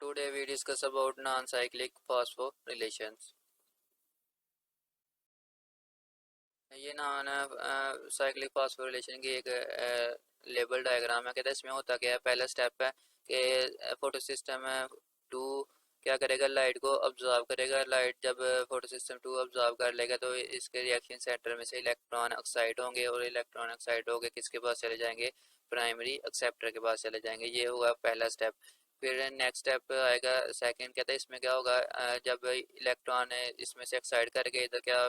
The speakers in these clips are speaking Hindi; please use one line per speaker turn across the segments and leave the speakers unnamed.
Today we discuss about non-cyclic phosphorylation. ये नॉन साइक्लिक फॉस्फोरिलेशन की एक लेबल डायग्राम है। कहते हैं इसमें होता क्या है। पहला स्टेप है कि फोटो सिस्टम टू क्या करेगा, लाइट को ऑब्जर्व करेगा। लाइट जब फोटो सिस्टम टू ऑब्जर्व कर लेगा तो इसके रिएक्शन सेंटर में से इलेक्ट्रॉन ऑक्साइड होंगे और इलेक्ट्रॉन ऑक्साइड होंगे किसके पास चले जाएंगे, प्राइमरी एक्सेप्टर के पास चले जाएंगे। ये होगा पहला स्टेप। फिर नेक्स्ट स्टेप आएगा सेकंड। कहता है इसमें क्या होगा, जब इलेक्ट्रॉन इसमें से एक्साइड करके इधर क्या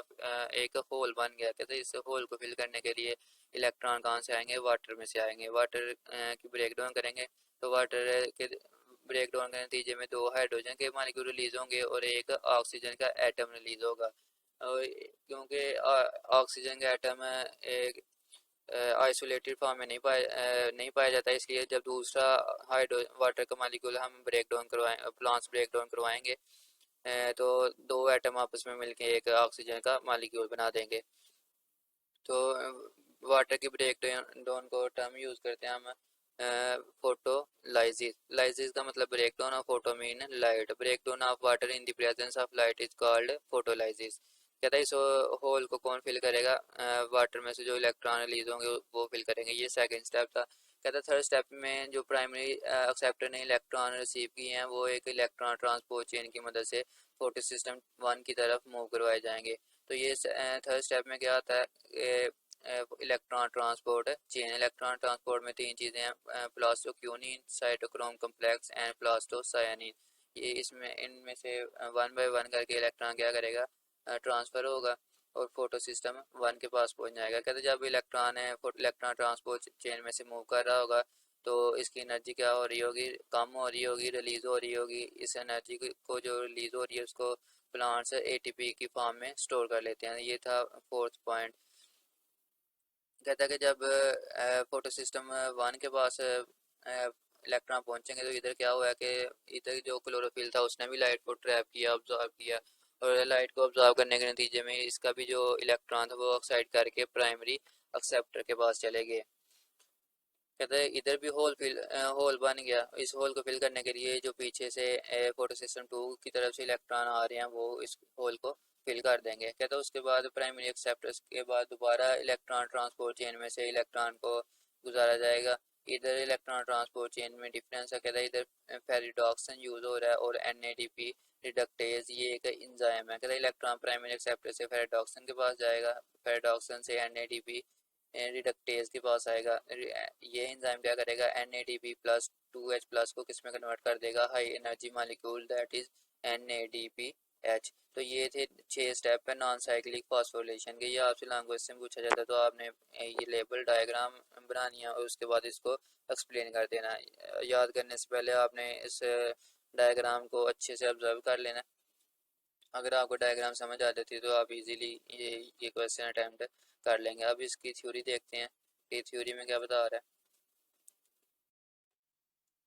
एक होल बन गया। कहते हैं इस होल को फिल करने के लिए इलेक्ट्रॉन कहाँ से आएंगे, वाटर में से आएंगे। वाटर की ब्रेक डाउन करेंगे तो वाटर के ब्रेक डाउन के नतीजे में दो हाइड्रोजन के मालिक्यूल रिलीज होंगे और एक ऑक्सीजन का एटम रिलीज होगा। और क्योंकि ऑक्सीजन का एटम एक आइसोलेटेड फॉर्म में नहीं पाया जाता, इसलिए जब दूसरा हाइड्रो वाटर का मालिक्यूल हम ब्रेक डाउन करवाएं, प्लांट्स ब्रेक डाउन करवाएंगे तो दो एटम आपस में मिलकर एक ऑक्सीजन का मालिक्यूल बना देंगे। तो वाटर की ब्रेक डाउन को टर्म यूज़ करते हैं हम फोटोलाइसिस। लाइसिस का मतलब break down of photo mean light. Break down of water in the presence of light is called photolysis. कहता है इस होल को कौन फिल करेगा, वाटर में से जो इलेक्ट्रॉन रिलीज होंगे वो फिल करेंगे। ये सेकंड स्टेप था। कहता है थर्ड स्टेप में जो प्राइमरी एक्सेप्टर ने इलेक्ट्रॉन रिसीव किए हैं वो एक इलेक्ट्रॉन ट्रांसपोर्ट चेन की मदद से फोटो सिस्टम वन की तरफ मूव करवाए जाएंगे। तो ये थर्ड स्टेप में क्या आता है, electron transport chain. Electron transport में तीन चीज़ें हैं, प्लास्टोक्यूनिन, साइटोक्रोम कम्प्लेक्स एंड प्लास्टोसायानिन। ये इसमें इनमें से वन बाय वन करके इलेक्ट्रॉन क्या करेगा, ट्रांसफ़र होगा और फोटो सिस्टम वन के पास पहुंच जाएगा। कहते जब इलेक्ट्रॉन है इलेक्ट्रॉन ट्रांसपोर्ट चेन में से मूव कर रहा होगा तो इसकी एनर्जी क्या हो रही होगी, कम हो रही होगी, रिलीज हो रही होगी। इस एनर्जी को जो रिलीज हो रही है उसको प्लांट्स एटीपी की फॉर्म में स्टोर कर लेते हैं। ये था फोर्थ पॉइंट। कहता है कि जब फोटो सिस्टम वन के पास इलेक्ट्रॉन पहुंचेंगे तो इधर क्या हुआ है कि इधर जो क्लोरोफिल था उसने भी लाइट को ट्रैप किया, ऑब्जॉर्व किया और लाइट को ऑब्जॉर्व करने के नतीजे में इसका भी जो इलेक्ट्रॉन था वो ऑक्साइड करके प्राइमरी एक्सेप्टर के पास चले गए। कहते हैं इधर भी होल बन गया। इस होल को फिल करने के लिए जो पीछे से फोटो सिस्टम टू की तरफ से इलेक्ट्रॉन आ रहे हैं वो इस होल को फिल कर देंगे। कहते हैं उसके बाद प्राइमरी एक्सेप्टर्स के बाद दोबारा इलेक्ट्रॉन ट्रांसपोर्ट चेन में से इलेक्ट्रॉन को गुजारा जाएगा। इधर इलेक्ट्रॉन ट्रांसपोर्ट चेन में डिफरेंस है। कहता है इधर फेरिडॉक्सन यूज हो रहा है और NADP रिडक्टेज ये एक इंजाइम है। कहता है इलेक्ट्रॉन प्राइमरी एक्सेप्टर से फेरिडॉक्सन के पास जाएगा, फेरिडॉक्सन से NADP रिडक्टेज के पास आएगा। ये एंजाइम क्या करेगा, NADP प्लस 2H प्लस को किस में कन्वर्ट कर देगा, high energy molecule that is NADPH। तो ये थे 6 स्टेप है नॉन साइक्लिक फॉस्फोरिलेशन के। ये आपसे लॉन्ग क्वेश्चन पूछा जाता है तो आपने ये लेबल डायग्राम बनानी है और उसके बाद इसको एक्सप्लेन कर देना है। याद करने से पहले आपने इस डायग्राम को अच्छे से ऑब्जर्व कर लेना। अगर आपको डायग्राम समझ आ जाती है तो आप इजीली ये क्वेश्चन अटैम्प्ट कर लेंगे। अब इसकी थ्योरी देखते हैं कि थ्योरी में क्या बता रहा है।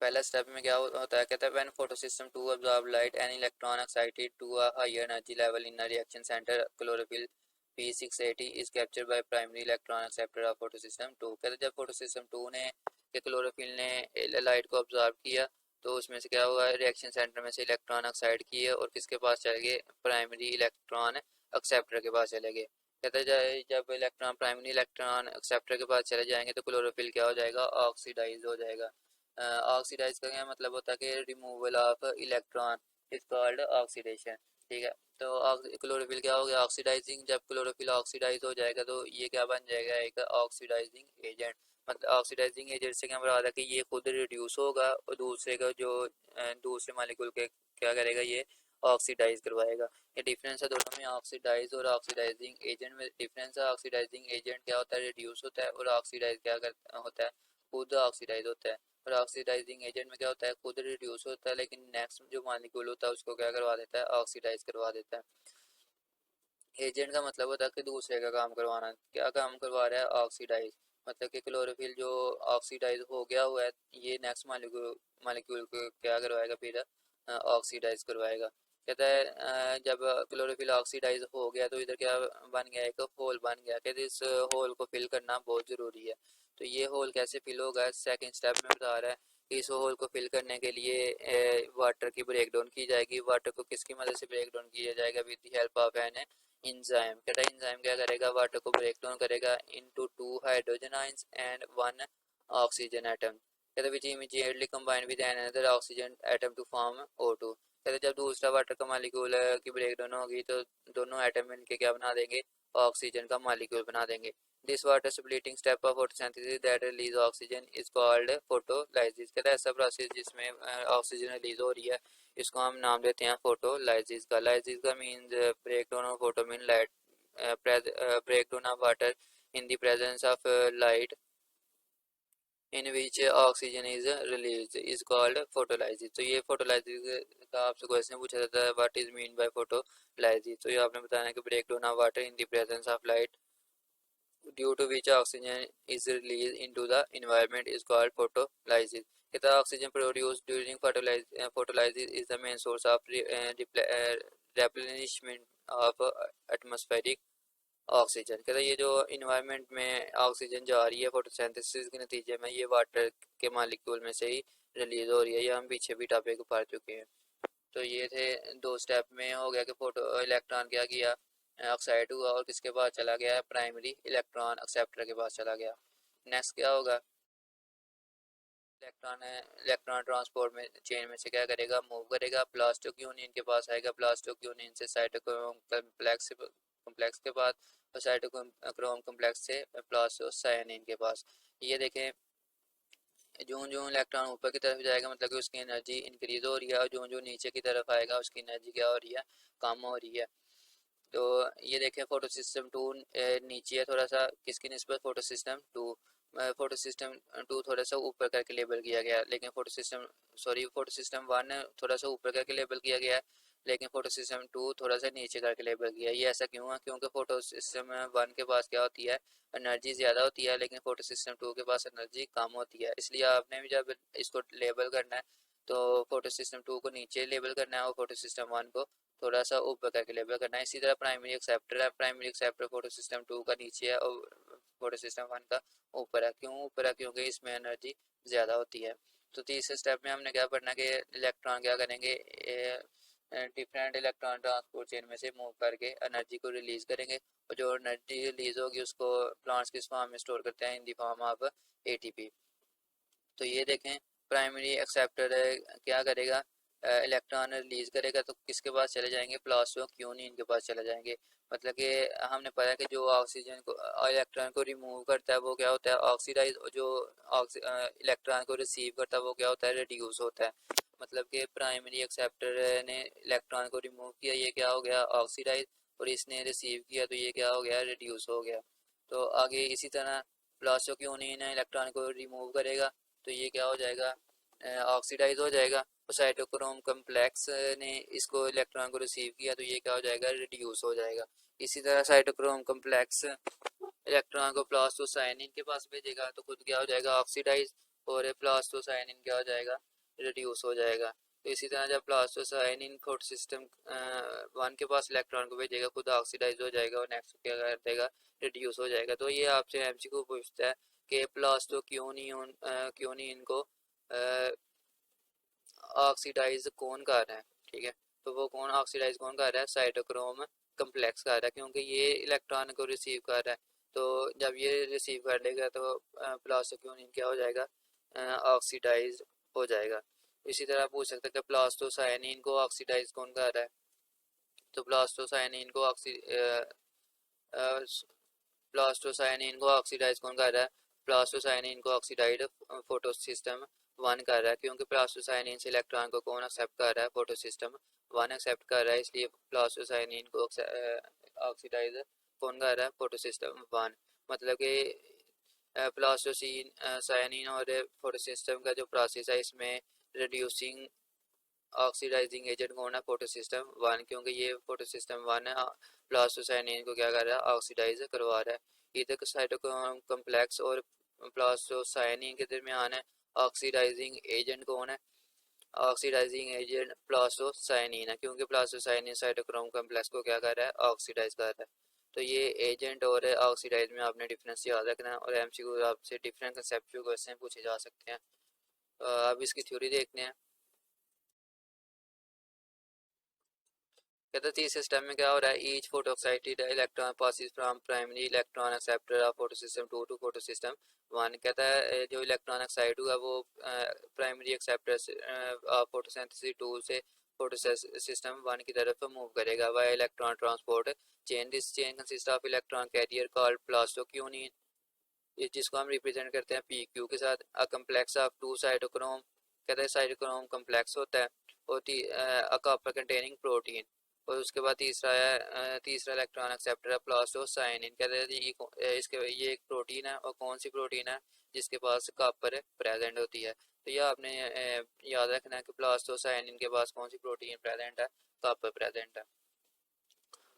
पहला स्टेप में क्या होता है, कहता है when photosystem two observe light an electron excited to a higher energy level in a reaction centre chlorophyll P680 is captured by primary electron acceptor of photo system two. कहते हैं जब फोटो सिस्टम टू ने के क्लोरोफिल ने लाइट को ऑब्जर्व किया तो उसमें से क्या हुआ, रिएक्शन सेंटर में से इलेक्ट्रॉन ऑक्साइड किए और किसके पास चले गए, प्राइमरी इलेक्ट्रॉन एक्सेप्टर के पास चले गए। कहते हैं जब इलेक्ट्रॉन प्राइमरी इलेक्ट्रॉन एक्सेप्टर के पास चले जाएंगे तो क्लोरोफिल क्या हो जाएगा, ऑक्सीडाइज हो जाएगा। ऑक्सीडाइज का क्या मतलब होता है कि removal of electron is called oxidation. ठीक है, तो क्लोरोफिल क्या हो गया, ऑक्सीडाइजिंग। जब क्लोरोफिल ऑक्सीडाइज हो जाएगा तो ये क्या बन जाएगा, एक ऑक्सीडाइजिंग एजेंट। मतलब ऑक्सीडाइजिंग एजेंट से क्या मुराद है कि ये खुद रिड्यूस होगा और दूसरे का जो दूसरे मालिक्यूल के क्या करेगा, ये ऑक्सीडाइज करवाएगा। ये डिफरेंस है दोनों में, ऑक्सीडाइज और ऑक्सीडाइजिंग एजेंट में डिफरेंस है। ऑक्सीडाइजिंग एजेंट क्या होता है, रिड्यूस होता है, और ऑक्सीडाइज क्या होता है, खुद ऑक्सीडाइज होता है। और ऑक्सीडाइजिंग एजेंट में क्या होता है, खुद रिड्यूस होता है लेकिन नेक्स्ट जो मॉलिक्यूल होता है उसको क्या करवा देता है, ऑक्सीडाइज करवा देता है। एजेंट का मतलब होता है कि दूसरे का काम करवाना। क्या काम करवा रहा है, ऑक्सीडाइज। मतलब कि क्लोरोफिल जो ऑक्सीडाइज हो गया हुआ है ये नेक्स्ट मॉलिक्यूल को क्या करवाएगा, फिर ऑक्सीडाइज करवाएगा। कहता है जब क्लोरोफिल ऑक्सीडाइज हो गया तो इधर क्या बन गया, एक होल बन गया। कहते इस होल को फिल करना बहुत ज़रूरी है। तो ये होल कैसे फिल होगा, सेकंड स्टेप में बता रहा है इस होल को फिल करने के लिए वाटर की ब्रेक डाउन की जाएगी। वाटर को किसकी मदद से ब्रेक डाउन किया जाएगा? With the help of an enzyme. कहता है इंजाइम क्या करेगा? वाटर को ब्रेक डाउन करेगा into two hydrogen ions and one oxygen atom. कहता है which immediately combine with another oxygen atom to form O2। कहते हैं जब दूसरा वाटर का मालिक्यूल की ब्रेक डाउन होगी तो दोनों एटम मिलके क्या बना देंगे? ऑक्सीजन का मालिक्यूल बना देंगे। This water splitting step of photosynthesis that release oxygen is called photolysis। कहता है ऐसा प्रोसेस जिसमें ऑक्सीजन रिलीज हो रही है इसको हम नाम देते हैं फोटोलाइसिस का। लाइसिस का means break down of photo mean light, break down of water in the presence of light in which oxygen is release is called photolysis. तो ये फोटोलाइसिस का आपसे क्वेश्चन पूछा जाता है what is mean by photolysis. तो ये आपने बताना कि break down of water in the presence of light due to which oxygen is released into the environment is called photolysis। The oxygen produced during photolysis is the main source of replenishment of atmospheric oxygen. कहता है ये जो इन्वायरमेंट में ऑक्सीजन जा रही है फोटोसिंथेसिस के नतीजे में ये वाटर के मालिक्यूल में से ही रिलीज हो रही है। ये हम पीछे भी टॉपिक पढ़ चुके हैं। तो ये थे दो स्टेप में हो गया कि फोटो इलेक्ट्रॉन क्या किया? ऑक्साइड हुआ और किसके पास चला गया? प्राइमरी इलेक्ट्रॉन एक्सेप्टर के पास चला गया। नेक्स्ट क्या होगा? इलेक्ट्रॉन है, इलेक्ट्रॉन ट्रांसपोर्ट में चेन में से क्या करेगा? मूव करेगा। प्लास्टिक यूनियन के पास आएगा। प्लास्टिक यूनियन से साइटोक्रोम कम्प्लेक्स के पास और साइटोक्रोम कम्प्लेक्स से प्लास्टोसायनिन के पास। ये देखें जो जो इलेक्ट्रॉन ऊपर की तरफ जाएगा मतलब कि उसकी एनर्जी इंक्रीज हो रही है और जो जो नीचे की तरफ आएगा उसकी एनर्जी क्या हो रही है? कम हो रही है। तो ये देखें फोटो सिस्टम टू नीचे है थोड़ा सा किसकी निस्बत? Photosystem two. Photosystem two थोड़ा सा ऊपर करके लेबल किया गया लेकिन फोटो सिस्टम वन थोड़ा सा ऊपर करके लेबल किया गया लेकिन फोटो सिस्टम टू थोड़ा सा नीचे करके लेबल किया। ये ऐसा क्यों है? क्योंकि फोटो सिस्टम वन के पास क्या होती है? एनर्जी ज़्यादा होती है लेकिन फोटो सिस्टम टू के पास एनर्जी कम होती है। इसलिए आपने भी जब इसको लेबल करना है तो फोटो सिस्टम टू को नीचे लेबल करना है और फोटो सिस्टम वन को थोड़ा सा ऊपर करके लेबल करना है। इसी तरह प्राइमरी एक्सेप्टर है। Primary acceptor photosystem two का नीचे है और फोटो सिस्टम वन का ऊपर है। क्यों ऊपर है? क्योंकि इसमें एनर्जी ज़्यादा होती है। तो तीसरे स्टेप में हमने क्या पढ़ना कि इलेक्ट्रॉन क्या करेंगे? डिफरेंट इलेक्ट्रॉन ट्रांसपोर्ट चेन में से मूव करके एनर्जी को रिलीज करेंगे और जो एनर्जी रिलीज होगी उसको प्लांट्स किस फॉर्म में स्टोर करते हैं? इन दी फॉर्म ऑफ ATP। तो ये देखें प्राइमरी एक्सेप्टर क्या करेगा? इलेक्ट्रॉन रिलीज करेगा तो किसके पास चले जाएंगे? प्लास्टोक्यूनिन के पास चले जाएंगे। मतलब कि हमने पता है कि जो ऑक्सीजन को इलेक्ट्रॉन को रिमूव करता है वो क्या होता है? ऑक्सीडाइज। जो इलेक्ट्रॉन को रिसीव करता है वो क्या होता है? रिड्यूस होता है। मतलब कि प्राइमरी एक्सेप्टर ने इलेक्ट्रॉन को रिमूव किया, ये क्या हो गया? ऑक्सीडाइज। और इसने रिसीव किया तो ये क्या हो गया? रिड्यूस हो गया। तो आगे इसी तरह प्लास्टोक्यूनिन इलेक्ट्रॉन को रिमूव करेगा तो ये क्या हो जाएगा? ऑक्सीडाइज हो जाएगा। और साइटोक्रोम कम्प्लेक्स ने इसको इलेक्ट्रॉन को रिसीव किया तो ये क्या हो जाएगा? रिड्यूस हो जाएगा। इसी तरह साइटोक्रोम कम्प्लेक्स इलेक्ट्रॉन को प्लास्टोसाइनिन के पास भेजेगा तो खुद क्या हो जाएगा? ऑक्सीडाइज। और प्लास्टोसाइनिन क्या हो जाएगा? रिड्यूस हो जाएगा। तो इसी तरह जब प्लास्टोसाइनिन फोटो सिस्टम वन के पास इलेक्ट्रॉन को भेजेगा खुद ऑक्सीडाइज हो जाएगा और नेक्स्ट क्या कर देगा? रिड्यूस हो जाएगा। तो ये आपसे MCQ पूछता है कि क्यूनिन को ऑक्सीडाइज कौन कर रहा है? ठीक है, तो वो कौन ऑक्सीडाइज कौन कर रहा है? साइटोक्रोम कम्प्लेक्स कर रहा है क्योंकि ये इलेक्ट्रॉन को रिसीव कर रहा है। तो जब ये रिसीव कर लेगा तो प्लास्टोक्यूनिन क्या हो जाएगा? ऑक्सीडाइज हो जाएगा। इसी तरह पूछ सकते हैं कि प्लास्टोसाइनिन को ऑक्सीडाइज कौन कर रहा है? तो प्लास्टोसाइनिन को ऑक्सीडाइज कौन कर रहा है? प्लास्टोसाइनिन को ऑक्सीडाइड फोटो सिस्टम वन कर रहा है क्योंकि प्लास्टोसाइनिन से इलेक्ट्रॉन को कौन एक्सेप्ट कर रहा है? फोटो सिस्टम वन एक्सेप्ट कर रहा है। इसलिए प्लास्टोसाइनिन को ऑक्सीडाइज कौन कर रहा है? Photo system one. मतलब कि प्लास्टोसिन साइनिन और फोटो सिस्टम का जो प्रोसेस है इसमें रिड्यूसिंग ऑक्सीडाइजिंग एजेंट कौन है? Photo system one. क्योंकि ये फोटो सिस्टम वन है प्लास्टोसाइनिन को क्या कर रहा है? ऑक्सीडाइज करवा रहा है। इधर साइटोक्रोम कम्प्लेक्स और प्लास्टोसाइनिन के दरमियान है ऑक्सीडाइजिंग एजेंट कौन है? ऑक्सीडाइजिंग एजेंट प्लास्टोसाइनिन है क्योंकि प्लास्टोसाइनिन साइटोक्रोम कम्प्लेक्स को क्या कर रहा है? ऑक्सीडाइज कर रहा है। तो ये एजेंट और ऑक्सीडाइज में आपने डिफरेंस याद रखना है और MCQ आपसे डिफरेंट कंसेप्चुअल क्वेश्चन पूछे जा सकते हैं। अब इसकी थ्योरी देखते हैं। कहते हैं तीसरे स्टेप में क्या हो रहा है, each photo excited electron passes from primary electron acceptor of photo system two photo system one. कहता है जो इलेक्ट्रॉन एक्साइड हुआ वो primary acceptor of photosynthesis two से फोटो सिस्टम वन की तरफ मूव करेगा via electron transport chain. This chain consist of electron carrier called plastocyanin, जिसको हम रिप्रेजेंट करते हैं पी क्यू के साथ। A complex of two cytochrome, कहते हैं साइटोक्रोम कम्प्लेक्स होता है। और अ कॉपर कंटेनिंग प्रोटीन। और उसके बाद तीसरा है तीसरा इलेक्ट्रॉन एक्सेप्टर है प्लास्टोसाइनिन। कहते हैं इसके ये एक प्रोटीन है, और कौन सी प्रोटीन है जिसके पास कॉपर प्रेजेंट होती है। तो यह आपने याद रखना है कि प्लास्टोसाइनिन के पास कौन सी प्रोटीन प्रेजेंट है, कॉपर प्रेजेंट है।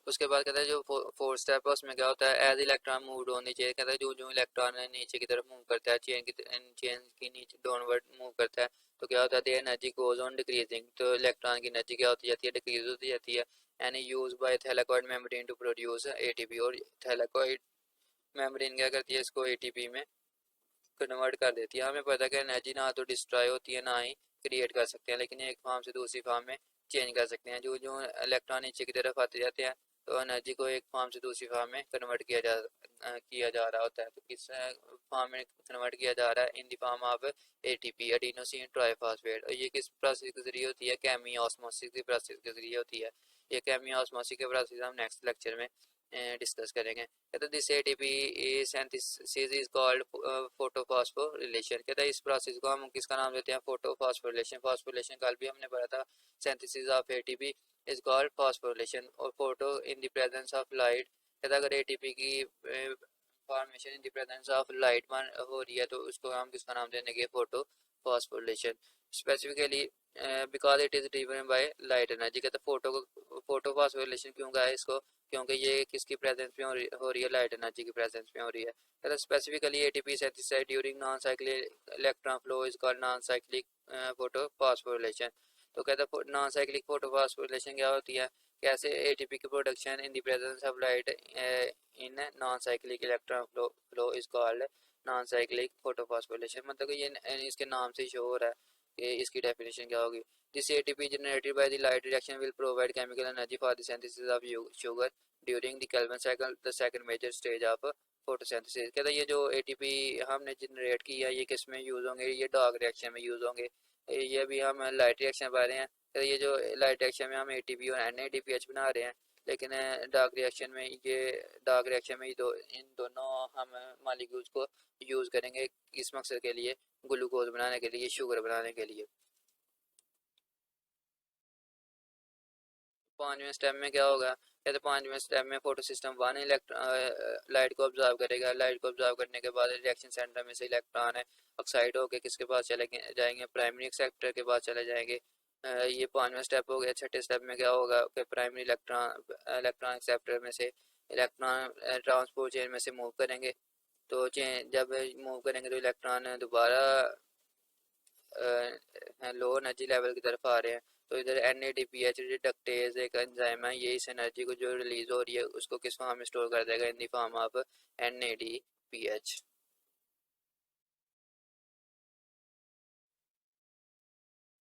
उसके बाद कहता है जो फोर्थ स्टेप है उसमें क्या होता है, एज इलेक्ट्रॉन मूव ऑन नीचे, कहता है जो जो इलेक्ट्रॉन नीचे की तरफ मूव करता है चेन की नीचे डाउनवर्ड मूव करता है, तो क्या होता है their energy goes on decreasing, तो इलेक्ट्रॉन की एनर्जी क्या होती जाती है, डिक्रीज होती जाती है। And use by thylakoid membrane to produce ATP, और थैलेकॉइड मेम्ब्रेन क्या करती है, इसको एटीपी में कन्वर्ट कर देती है। हमें पता है कि एनर्जी ना तो डिस्ट्रॉय होती है ना ही क्रिएट कर सकते हैं, लेकिन एक फॉर्म से दूसरी फॉर्म में चेंज कर सकते हैं। जो जो इलेक्ट्रॉन नीचे की तरफ आते जाते हैं तो एनर्जी को एक फॉर्म से दूसरी फॉर्म में कन्वर्ट किया जा रहा होता है। तो किस फॉर्म में कन्वर्ट किया जा रहा है, in the form of ATP adenosine triphosphate. और ये किस प्रोसेस के जरिए होती है, केमियो ऑस्मोसिस की प्रोसेस के जरिए होती है। ये केमियो ऑस्मोसिस के प्रोसेस हम नेक्स्ट लेक्चर में डिस्कस करेंगे। कहते हैं this ATP synthesis is called photophosphorylation. कहते हैं इस प्रोसेस को हम किसका नाम देते हैं, फोटोफॉस्फोरिलेशन। फॉस्फोरिलेशन कल भी हमने पढ़ा था, synthesis of ATP is called phosphorylation. और photo in the presence of light, कहता है अगर एटीपी की formation in the presence of light हो रही है तो उसको हम किसका नाम देंगे, photophosphorylation. Specifically because it is driven by light energy. कहते हैं फोटो फॉस्फोरिलेशन क्यों कहा है इसको, क्योंकि ये किसकी प्रेजेंस में हो रही है, लाइट एनर्जी की प्रेजेंस में हो रही है। कहते हैं specifically ATP synthesise during non cyclic electron flow is called non cyclic photophosphorylation. तो कहते हैं नॉन साइक्लिक फोटो फॉस्फोरिलेशन क्या होती है, कैसे एटीपी की production in the presence of light in non cyclic electron flow is called non cyclic photo phosphorylation. मतलब ये इसके नाम से शो हो रहा है कि इसकी डेफिनेशन क्या होगी। This ATP generated by the light reaction will provide chemical energy for the synthesis of sugar during the Calvin cycle, the second major stage of photosynthesis. कहता है ये जो एटीपी हमने जनरेट किया ये किस में यूज़ होंगे, ये डार्क रिएक्शन में यूज़ होंगे। ये भी हम लाइट रिएक्शन पा रहे हैं, तो ये जो लाइट रिएक्शन में हम एटीपी और एनएडीपीएच बना रहे हैं, लेकिन डार्क रिएक्शन में ये डार्क रिएक्शन में इन दोनों हम मालिक्यूल्स को यूज़ करेंगे किस मकसद के लिए, ग्लूकोज बनाने के लिए, शुगर बनाने के लिए। पांचवें स्टेप में क्या होगा, कहते पांचवें स्टेप में फोटो सिस्टम वन लाइट को ऑब्जर्व करेगा। लाइट को ऑब्जर्व करने के बाद रिएक्शन सेंटर में से इलेक्ट्रॉन है ऑक्साइड होकर किसके पास चले जाएंगे, प्राइमरी एक्सेप्टर के पास चले जाएंगे। ये पांचवा स्टेप हो गया। छठे स्टेप में क्या होगा कि प्राइमरी इलेक्ट्रॉन एक्सेप्टर में से इलेक्ट्रॉन ट्रांसपोर्ट चेन में से मूव करेंगे। तो चेन जब मूव करेंगे तो इलेक्ट्रॉन दोबारा लो एनर्जी लेवल की तरफ आ रहे हैं। तो इधर N A D P H reductase एक एंजाइम है, ये इस एनर्जी को जो रिलीज हो रही है उसको किस फॉर्म में स्टोर कर देगा, in the form of N A D P H.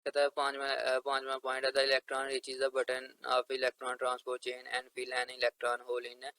कहता है पांचवा पॉइंट है the electron reaches the bottom of electron transport chain and fill an electron hole in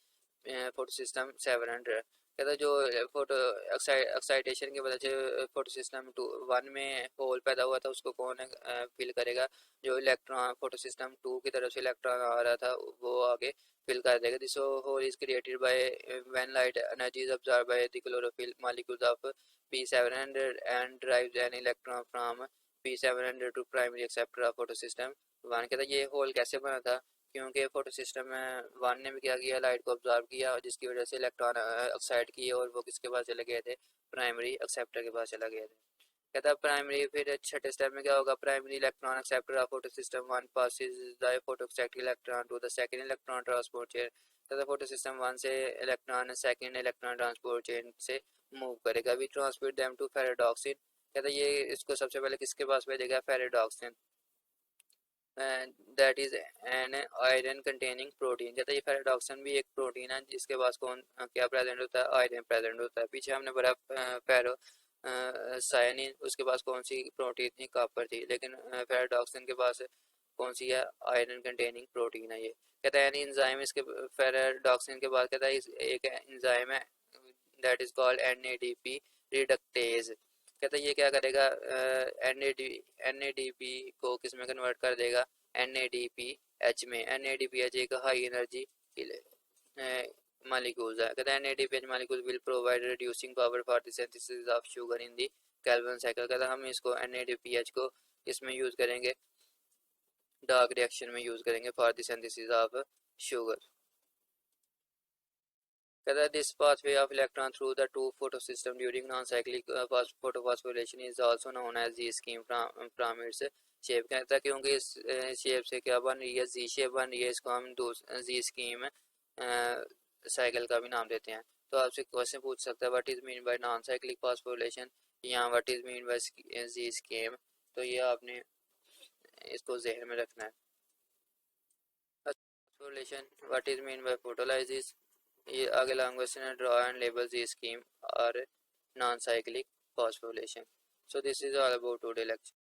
photosystem 700। कहता है जो फोटो एक्साइटेशन की वजह से फोटो सिस्टम टू वन में होल पैदा हुआ था उसको कौन फिल करेगा, जो इलेक्ट्रॉन फोटो सिस्टम टू की तरफ से इलेक्ट्रॉन आ रहा था वो आगे फिल कर देगा। This hole is created by when light energy is absorb by the chlorophyll molecules of P700 and drives an electron from P700 to primary acceptor of photo system one. कहता है ये होल कैसे बना था, क्योंकि फोटो सिस्टम में वन ने भी क्या किया, लाइट को ऑब्जॉर्व किया, और जिसकी वजह से इलेक्ट्रॉन ऑक्साइड किए और वो किसके पास चले गए थे, प्राइमरी एक्सेप्टर के पास चला गए थे। कहता है प्राइमरी फिर छठे स्टेप में क्या होगा, primary electron acceptor of photo system one passes the photo acceptor electron to the second electron transport chain. कहता फोटो सिस्टम वन से electron second electron transport chain से मूव करेगा, we transmit them to ferredoxin. कहता है ये इसको सबसे पहले किसके पास भेजेगा, ferredoxin, that is an iron containing protein. कहता है ये फेराडॉक्सिन भी एक प्रोटीन है जिसके पास कौन क्या प्रेजेंट होता है, आयरन प्रेजेंट होता है। पीछे हमने पढ़ा फेरो सायनिन, उसके पास कौन सी प्रोटीन थी, कॉपर थी। लेकिन फेराडॉक्सिन के पास कौन सी है, आयरन कंटेनिंग प्रोटीन है। ये कहता है यानी एंजाइम इसके फेराडॉक्सिन के बाद कहता है एक एंजाइम है that is called NADP reductase. कहता है ये क्या करेगा, NADP को किस में कन्वर्ट कर देगा, NADPH में। NADPH एक हाई एनर्जी molecules है। कहता है NADPH molecules will provide reducing power for the synthesis of sugar in the Calvin cycle। कहता है हम इसको NADPH को इसमें यूज करेंगे, डार्क रिएक्शन में यूज करेंगे for the synthesis of sugar. कहता है this pathway of electron through the two photosystem during non-cyclic photophosphorylation is also known as Z scheme from its shape. कहता है क्योंकि इस शेप से क्या बन रही है, जी शेप बन रही है, इसको हम जी स्कीम साइकिल का भी नाम देते हैं। तो आपसे क्वेश्चन पूछ सकता है what is mean by non cyclic phosphorylation या what is mean by Z scheme. तो ये आपने इसको जहन में रखना है। Phosphorylation what is mean by photolysis. ये आगे लॉन्ग क्वेश्चन है, draw and label the scheme और non cyclic phosphorylation. So this is all about today lecture.